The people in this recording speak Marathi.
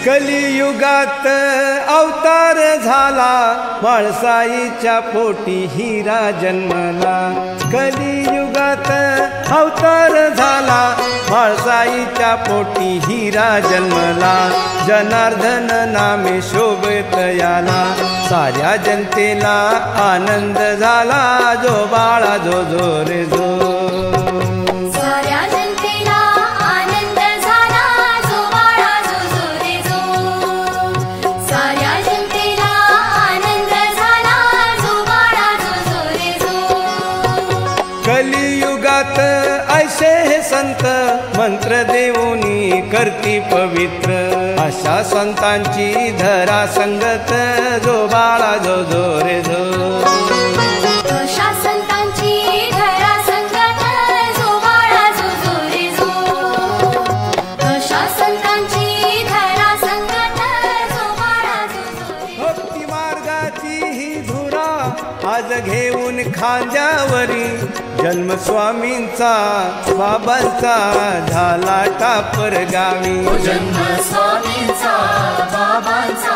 कलियुगात अवतार झाला, म्हाळसाईच्या पोटी हिरा जन्मला. कलियुगात अवतार झाला, म्हाळसाईच्या पोटी हिरा जन्मला. जनार्दन नामे शोभत याला, साऱ्या जनतेला आनंद झाला. जो बाळा जो जो रे जो, साऱ्या जनतेला आनंद झाला. जो बाळा जो जो रे जो, साऱ्या जनतेला आनंद झाला. जो बाळा जो जो रे जो. कलियुगात ऐसे हे संत मंत्र देऊनी करती पवित्र. अशा संतांची धरा संगत. जो बाळा जो जो रे जो, अशा संतांची धरा संगत. जो बाळा जो जो रे जो, अशा संतांची धरा संगत. जो बाळा जो जो रे जो. भक्ती मार्गाची ही धुरा आज घेऊन खांद्यावरी. जन्म स्वामींचा बाबांचा झाला टापर गावी. जन्म स्वामींचा बाबांचा